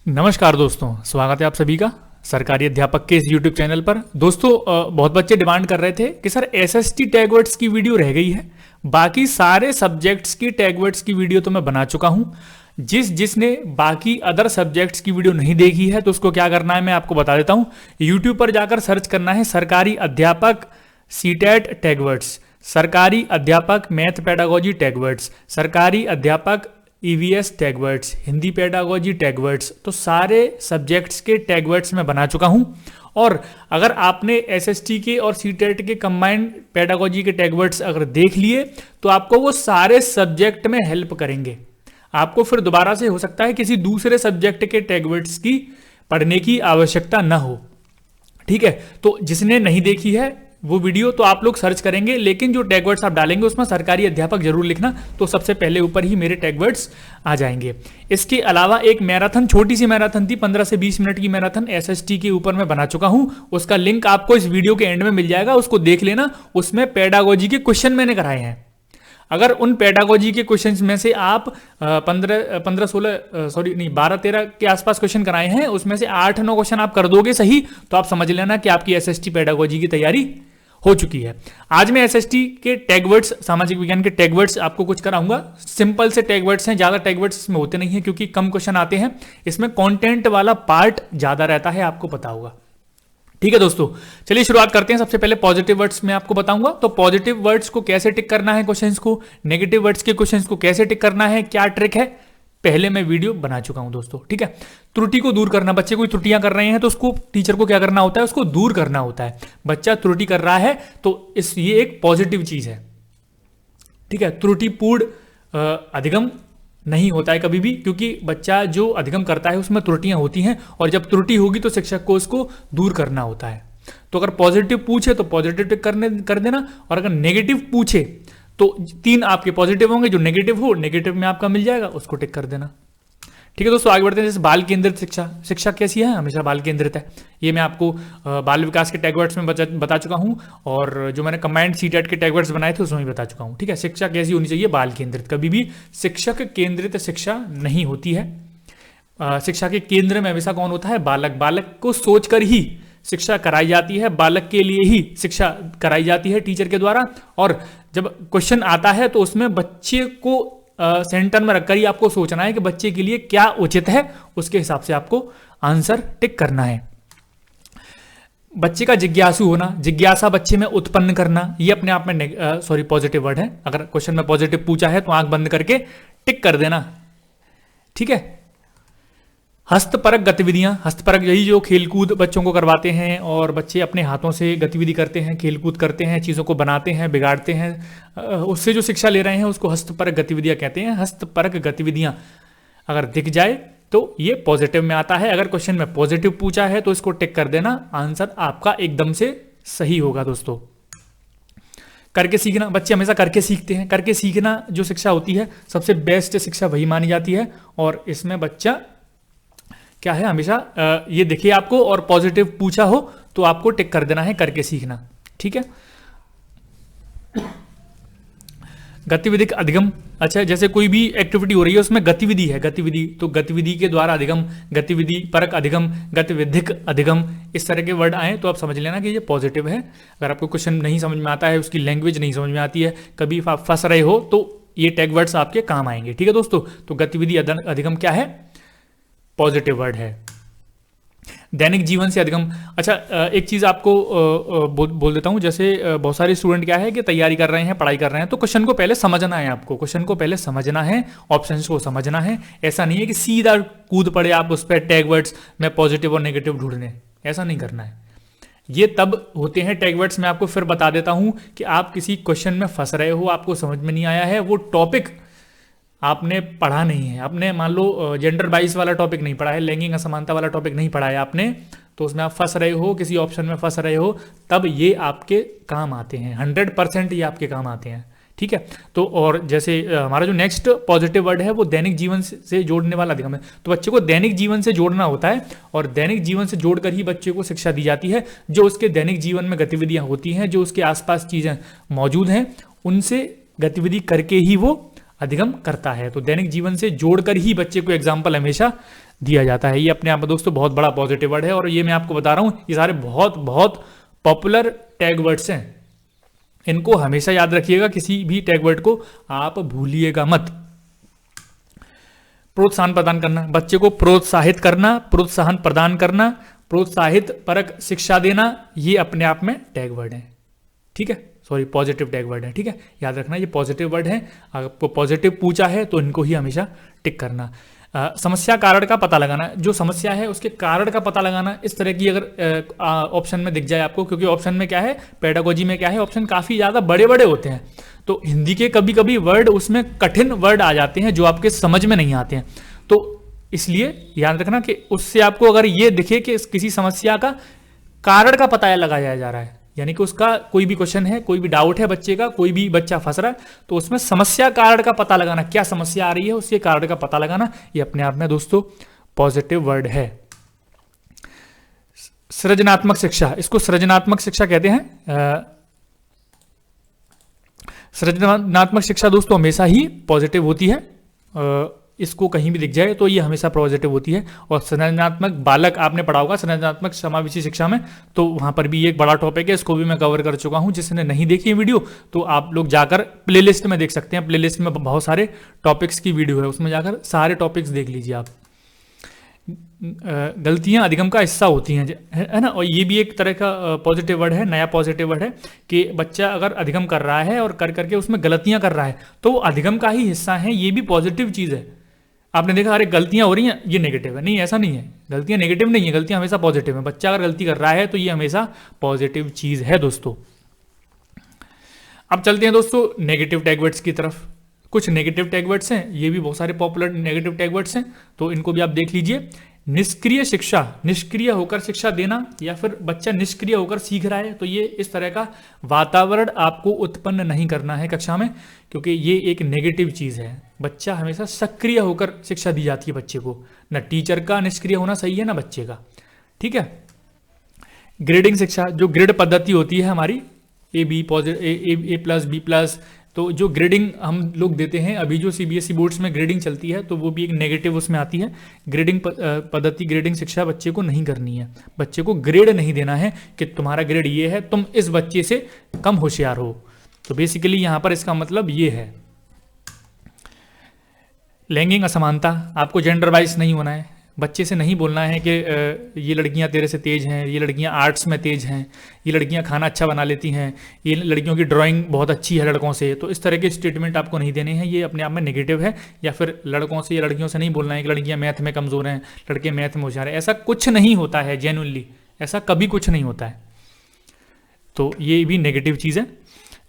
नमस्कार दोस्तों, स्वागत है आप सभी का सरकारी अध्यापक के इस YouTube चैनल पर। दोस्तों, बहुत बच्चे डिमांड कर रहे थे कि सर एसएसटी टैगवर्ड्स की वीडियो रह गई है। बाकी सारे सब्जेक्ट्स की टैगवर्ड्स की वीडियो तो मैं बना चुका हूं। जिसने बाकी अदर सब्जेक्ट्स की वीडियो नहीं देखी है तो उसको क्या करना है मैं आपको बता देता हूं। YouTube पर जाकर सर्च करना है सरकारी अध्यापक सीटेट टैगवर्ड्स, सरकारी अध्यापक मैथ पेडागोजी टैगवर्ड्स, सरकारी अध्यापक ईवीएस टैगवर्ड्स, हिंदी पेडागोजी टैगवर्ड्स। तो सारे सब्जेक्ट्स के टैगवर्ड्स मैं बना चुका हूं। और अगर आपने एसएसटी के और सीटेट के कंबाइंड पेडागोजी के टैगवर्ड्स अगर देख लिए तो आपको वो सारे सब्जेक्ट में हेल्प करेंगे। आपको फिर दोबारा से हो सकता है किसी दूसरे सब्जेक्ट के टैगवर्ड्स की पढ़ने की आवश्यकता ना हो। ठीक है, तो जिसने नहीं देखी है वो वीडियो तो आप लोग सर्च करेंगे, लेकिन जो टैगवर्ड्स आप डालेंगे उसमें सरकारी अध्यापक जरूर लिखना, तो सबसे पहले ऊपर ही मेरे टैगवर्ड्स आ जाएंगे। इसके अलावा एक मैराथन, छोटी सी मैराथन थी, 15 से 20 मिनट की मैराथन एसएसटी के ऊपर मैं बना चुका हूं। उसका लिंक आपको इस वीडियो के एंड में मिल जाएगा, उसको देख लेना। उसमें पेडागोजी के क्वेश्चन मैंने कराए हैं। अगर उन पेडागोजी के क्वेश्चंस में से आप 12-13 के आसपास क्वेश्चन कराए हैं, उसमें से 8-9 क्वेश्चन आप कर दोगे सही, तो आप समझ लेना कि आपकी एसएसटी पेडागोजी की तैयारी हो चुकी है। आज मैं एसएसटी के टैगवर्ड्स, सामाजिक विज्ञान के टैगवर्ड्स आपको कुछ कराऊंगा। सिंपल से टैगवर्ड्स हैं, ज्यादा टैगवर्ड्स इसमें होते नहीं है क्योंकि कम क्वेश्चन आते हैं। इसमें कंटेंट वाला पार्ट ज्यादा रहता है, आपको पता होगा। ठीक है दोस्तों, चलिए शुरुआत करते हैं। सबसे पहले पॉजिटिव वर्ड्स में आपको बताऊंगा। तो पॉजिटिव वर्ड्स को कैसे टिक करना है क्वेश्चंस को, नेगेटिव वर्ड्स के क्वेश्चंस को कैसे टिक करना है, क्या ट्रिक है, पहले मैं वीडियो बना चुका हूं दोस्तों। ठीक है, त्रुटि को दूर करना, बच्चे कोई त्रुटियां कर रहे हैं तो उसको टीचर को क्या करना होता है, उसको दूर करना होता है। बच्चा त्रुटि कर रहा है तो ये एक पॉजिटिव चीज है। ठीक है, त्रुटिपूर्ण अधिगम नहीं होता है कभी भी, क्योंकि बच्चा जो अधिगम करता है उसमें त्रुटियां होती हैं, और जब त्रुटि होगी तो शिक्षक को उसको दूर करना होता है। तो अगर पॉजिटिव पूछे तो पॉजिटिव टिक कर देना, और अगर नेगेटिव पूछे तो 3 आपके पॉजिटिव होंगे, जो नेगेटिव हो नेगेटिव में आपका मिल जाएगा, उसको टिक कर देना। ठीक है दोस्तों, आगे बढ़ते हैं। जैसे बाल केंद्रित शिक्षा, शिक्षा कैसी है, हमेशा बाल केंद्रित है। ये मैं आपको बाल विकास के टैगवर्ड्स में बता चुका हूं, और जो मैंने कंबाइंड सीटेट के टैगवर्ड्स बनाए थे उसमें भी बता चुका हूं। ठीक है, शिक्षा कैसी होनी चाहिए, बाल केंद्रित। कभी भी शिक्षक केंद्रित शिक्षा नहीं होती है। शिक्षा के केंद्र में हमेशा कौन होता है, बालक। बालक को सोचकर ही शिक्षा कराई जाती है, बालक के लिए ही शिक्षा कराई जाती है टिचर के द्वारा। और जब क्वेश्चन आता है तो उसमें बच्चे को सेंटर में रखकर ही आपको सोचना है कि बच्चे के लिए क्या उचित है, उसके हिसाब से आपको आंसर टिक करना है। बच्चे का जिज्ञासु होना, जिज्ञासा बच्चे में उत्पन्न करना, ये अपने आप में पॉजिटिव वर्ड है। अगर क्वेश्चन में पॉजिटिव पूछा है तो आंख बंद करके टिक कर देना। ठीक है, हस्तपरक गतिविधियां, हस्तपरक यही जो खेलकूद बच्चों को करवाते हैं, और बच्चे अपने हाथों से गतिविधि करते हैं, खेलकूद करते हैं, चीज़ों को बनाते हैं, बिगाड़ते हैं, उससे जो शिक्षा ले रहे हैं उसको हस्तपरक गतिविधियां कहते हैं। हस्तपरक गतिविधियां अगर दिख जाए तो ये पॉजिटिव में आता है। अगर क्वेश्चन में पॉजिटिव पूछा है तो इसको टिक कर देना, आंसर आपका एकदम से सही होगा दोस्तों। करके सीखना, बच्चे हमेशा करके सीखते हैं। करके सीखना जो शिक्षा होती है सबसे बेस्ट शिक्षा वही मानी जाती है, और इसमें बच्चा क्या है, हमेशा ये देखिए आपको और पॉजिटिव पूछा हो तो आपको टिक कर देना है, करके सीखना। ठीक है, गतिविधिक अधिगम, अच्छा जैसे कोई भी एक्टिविटी हो रही है उसमें गतिविधि है, गतिविधि, तो गतिविधि के द्वारा अधिगम, गतिविधि परक अधिगम, गतिविधिक अधिगम, इस तरह के वर्ड आए तो आप समझ लेना कि ये पॉजिटिव है। अगर आपको क्वेश्चन नहीं समझ में आता है, उसकी लैंग्वेज नहीं समझ में आती है, कभी आप फंस रहे हो, तो ये टैग वर्ड्स आपके काम आएंगे। ठीक है दोस्तों, तो गतिविधि अधिगम क्या है, पॉजिटिव वर्ड है। दैनिक जीवन से अधिगम, अच्छा एक चीज़ आपको बोल देता हूँ। जैसे बहुत सारे स्टूडेंट क्या है कि तैयारी कर रहे हैं, पढ़ाई कर रहे हैं, तो क्वेश्चन को पहले समझना है। आपको क्वेश्चन को पहले समझना है, ऑप्शंस को समझना है। ऐसा नहीं है कि सीधा कूद पड़े आप उस पर टैग वर्ड्स में पॉजिटिव और नेगेटिव ढूंढने, ऐसा नहीं करना है। ये तब होते हैं टैग वर्ड्स, मैं आपको फिर बता देता हूँ कि आप किसी क्वेश्चन में फंस रहे हो, आपको समझ में नहीं आया है, वो टॉपिक आपने पढ़ा नहीं है। आपने मान लो जेंडर बाइस वाला टॉपिक नहीं पढ़ा है, लैंगिक असमानता वाला टॉपिक नहीं पढ़ा है आपने, तो उसमें आप फंस रहे हो, किसी ऑप्शन में फंस रहे हो, तब ये आपके काम आते हैं। 100% ये आपके काम आते हैं। ठीक है, तो और जैसे हमारा जो नेक्स्ट पॉजिटिव वर्ड है वो दैनिक जीवन से जोड़ने वाला अधिगम है। तो बच्चे को दैनिक जीवन से जोड़ना होता है, और दैनिक जीवन से जोड़कर ही बच्चे को शिक्षा दी जाती है। जो उसके दैनिक जीवन में गतिविधियां होती हैं, जो उसके आसपास चीज़ें मौजूद हैं, उनसे गतिविधि करके ही वो अधिगम करता है। तो दैनिक जीवन से जोड़कर ही बच्चे को एग्जाम्पल हमेशा दिया जाता है। ये अपने आप में दोस्तों बहुत बड़ा पॉजिटिव वर्ड है, और ये मैं आपको बता रहा हूँ, ये सारे बहुत बहुत पॉपुलर टैग वर्ड्स हैं। इनको हमेशा याद रखिएगा, किसी भी टैग वर्ड को आप भूलिएगा मत। प्रोत्साहन प्रदान करना, बच्चे को प्रोत्साहित करना, प्रोत्साहन प्रदान करना, प्रोत्साहित परक शिक्षा देना, ये अपने आप में टैग वर्ड है। ठीक है, सॉरी पॉजिटिव टैग वर्ड है। ठीक है, याद रखना ये पॉजिटिव वर्ड है। आपको पॉजिटिव पूछा है तो इनको ही हमेशा टिक करना। समस्या कारण का पता लगाना, जो समस्या है उसके कारण का पता लगाना, इस तरह की अगर ऑप्शन में दिख जाए आपको, क्योंकि ऑप्शन में क्या है, पेडागोजी में क्या है, ऑप्शन काफ़ी ज़्यादा बड़े बड़े होते हैं, तो हिंदी के कभी कभी वर्ड उसमें कठिन वर्ड आ जाते हैं जो आपके समझ में नहीं आते हैं। तो इसलिए याद रखना कि उससे आपको अगर ये दिखे कि किसी समस्या का कारण का पता लगाया जा रहा है, यानी कि उसका कोई भी क्वेश्चन है, कोई भी डाउट है बच्चे का, कोई भी बच्चा फंस रहा है, तो उसमें समस्या कारण का पता लगाना, क्या समस्या आ रही है उसके कारण का पता लगाना, ये अपने आप में दोस्तों पॉजिटिव वर्ड है। सृजनात्मक शिक्षा, इसको सृजनात्मक शिक्षा कहते हैं। सृजनात्मक शिक्षा दोस्तों हमेशा ही पॉजिटिव होती है, इसको कहीं भी दिख जाए तो ये हमेशा पॉजिटिव होती है। और सृजनात्मक बालक आपने पढ़ा होगा सृजनात्मक समावेशी शिक्षा में, तो वहाँ पर भी एक बड़ा टॉपिक है, इसको भी मैं कवर कर चुका हूँ। जिसने नहीं देखी है वीडियो तो आप लोग जाकर प्लेलिस्ट में देख सकते हैं, प्लेलिस्ट में बहुत सारे टॉपिक्स की वीडियो है, उसमें जाकर सारे टॉपिक्स देख लीजिए आप। गलतियां अधिगम का हिस्सा होती हैं, है ना, और ये भी एक तरह का पॉजिटिव वर्ड है, नया पॉजिटिव वर्ड है कि बच्चा अगर अधिगम कर रहा है और कर करके उसमें गलतियां कर रहा है तो वो अधिगम का ही हिस्सा है, ये भी पॉजिटिव चीज़ है। आपने देखा अरे गलतियां हो रही हैं ये नेगेटिव है, नहीं ऐसा नहीं है, गलतियां नेगेटिव नहीं है, गलतियां हमेशा पॉजिटिव है। बच्चा अगर गलती कर रहा है तो ये हमेशा पॉजिटिव चीज़ है दोस्तों। अब चलते हैं दोस्तों नेगेटिव टैग वर्ड्स की तरफ। कुछ नेगेटिव टैग वर्ड्स हैं, ये भी बहुत सारे पॉपुलर नेगेटिव टैग वर्ड्स हैं, तो इनको भी आप देख लीजिए। निष्क्रिय शिक्षा, निष्क्रिय होकर शिक्षा देना, या फिर बच्चा निष्क्रिय होकर सीख रहा है, तो ये इस तरह का वातावरण आपको उत्पन्न नहीं करना है कक्षा में, क्योंकि ये एक नेगेटिव चीज़ है। बच्चा हमेशा सक्रिय होकर शिक्षा दी जाती है बच्चे को, ना टीचर का निष्क्रिय होना सही है ना बच्चे का। ठीक है, ग्रेडिंग शिक्षा, जो ग्रेड पद्धति होती है हमारी A B positive A plus B plus, तो जो ग्रेडिंग हम लोग देते हैं, अभी जो सीबीएसई बोर्ड्स में ग्रेडिंग चलती है तो वो भी एक नेगेटिव उसमें आती है। ग्रेडिंग पद्धति, ग्रेडिंग शिक्षा बच्चे को नहीं करनी है। बच्चे को ग्रेड नहीं देना है कि तुम्हारा ग्रेड ये है, तुम इस बच्चे से कम होशियार हो। तो बेसिकली यहाँ पर इसका मतलब ये है। लैंगिक असमानता, आपको जेंडर वाइज नहीं होना है, बच्चे से नहीं बोलना है कि ये लड़कियां तेरे से तेज हैं, ये लड़कियां आर्ट्स में तेज हैं, ये लड़कियां खाना अच्छा बना लेती हैं, ये लड़कियों की ड्राइंग बहुत अच्छी है लड़कों से, तो इस तरह के स्टेटमेंट आपको नहीं देने हैं, ये अपने आप में नेगेटिव है। या फिर लड़कों से या लड़कियों से नहीं बोलना है कि लड़कियां मैथ में कमज़ोर हैं, लड़के मैथ में होशियार हैं, ऐसा कुछ नहीं होता है, जेन्युइनली ऐसा कभी कुछ नहीं होता है। तो ये भी नेगेटिव चीज़ है।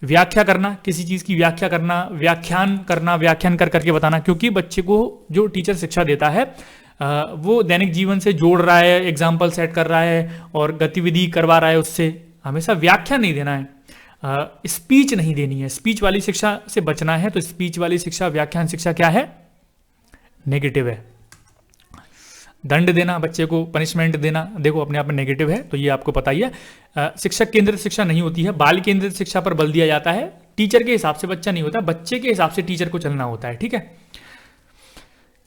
व्याख्या करना, किसी चीज़ की व्याख्या करना, व्याख्यान कर करके बताना, क्योंकि बच्चे को जो टीचर शिक्षा देता है वो दैनिक जीवन से जोड़ रहा है, एग्जाम्पल सेट कर रहा है और गतिविधि करवा रहा है उससे। हमेशा व्याख्या नहीं देना है, स्पीच नहीं देनी है, स्पीच वाली शिक्षा से बचना है। तो स्पीच वाली शिक्षा, व्याख्यान शिक्षा क्या है, नेगेटिव है। दंड देना, बच्चे को पनिशमेंट देना, देखो अपने आप में नेगेटिव है, तो ये आपको पता ही है। शिक्षक केंद्रित शिक्षा नहीं होती है, बाल केंद्रित शिक्षा पर बल दिया जाता है। टीचर के हिसाब से बच्चा नहीं होता, बच्चे के हिसाब से टीचर को चलना होता है। ठीक है,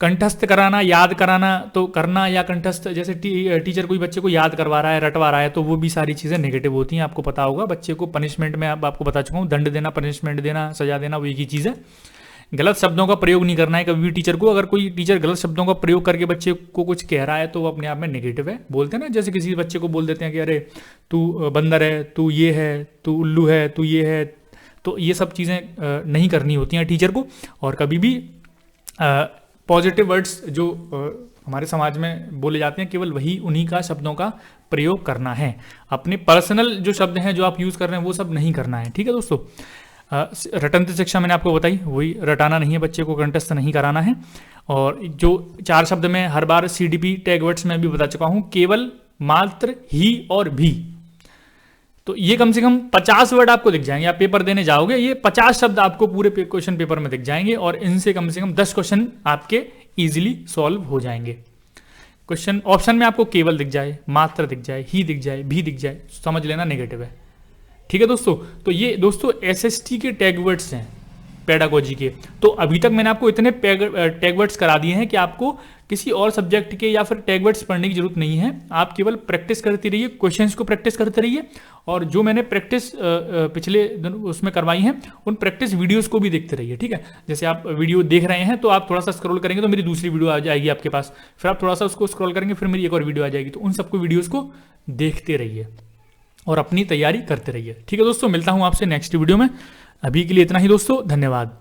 कंठस्थ कराना, याद कराना तो करना, या कंठस्थ जैसे टीचर कोई बच्चे को याद करवा रहा है, रटवा रहा है, तो वो भी सारी चीज़ें नेगेटिव होती हैं, आपको पता होगा। बच्चे को पनिशमेंट में आपको बता चुका हूँ, दंड देना, पनिशमेंट देना, सजा देना, वो एक ही चीज़ है। गलत शब्दों का प्रयोग नहीं करना है कभी भी टीचर को। अगर कोई टीचर गलत शब्दों का प्रयोग करके बच्चे को कुछ कह रहा है तो वो अपने आप में नेगेटिव है। बोलते हैं ना, जैसे किसी बच्चे को बोल देते हैं कि अरे तू बंदर है, तू ये है, तू उल्लू है, तू ये है, तो ये सब चीज़ें नहीं करनी होती हैं टीचर को। और कभी भी पॉजिटिव वर्ड्स जो हमारे समाज में बोले जाते हैं, केवल वही उन्हीं का शब्दों का प्रयोग करना है। अपने पर्सनल जो शब्द हैं जो आप यूज़ कर रहे हैं वो सब नहीं करना है। ठीक है दोस्तों, रटंत शिक्षा मैंने आपको बताई, वही रटाना नहीं है, बच्चे को कंठस्थ नहीं कराना है। और जो 4 शब्द में हर बार CDP टैग वर्ड्स में भी बता चुका हूँ, केवल, मात्र, ही और भी, तो ये कम से कम 50 वर्ड आपको दिख जाएंगे। आप पेपर देने जाओगे, ये 50 शब्द आपको पूरे क्वेश्चन पेपर में दिख जाएंगे, और इनसे कम से कम 10 क्वेश्चन आपके इजीली सॉल्व हो जाएंगे। क्वेश्चन ऑप्शन में आपको केवल दिख जाए, मात्र दिख जाए, ही दिख जाए, भी दिख जाए, समझ लेना नेगेटिव है। ठीक है दोस्तों, तो ये दोस्तों SST के टैग वर्ड्स हैं। पेडागोजी के। तो अभी तक मैंने आपको इतने टैग वर्ड्स करा दिए हैं कि आपको किसी और सब्जेक्ट के या फिर टैग वर्ड्स पढ़ने की जरूरत नहीं है। आप केवल प्रैक्टिस करते रहिए, क्वेश्चंस को प्रैक्टिस करते रहिए, और जो मैंने प्रैक्टिस पिछले उसमें करवाई हैं उन प्रैक्टिस वीडियोस को भी देखते रहिए, ठीक है। जैसे आप वीडियो देख रहे हैं तो आप थोड़ा सा स्क्रॉल करेंगे तो मेरी दूसरी वीडियो आ जाएगी आपके पास, फिर आप थोड़ा सा उसको स्क्रॉल करेंगे फिर मेरी एक और वीडियो आ जाएगी। तो उन सबको वीडियोस को देखते रहिए और अपनी तैयारी करते रहिए, ठीक है दोस्तों। मिलता हूं आपसे नेक्स्ट वीडियो में, अभी के लिए इतना ही दोस्तों, धन्यवाद।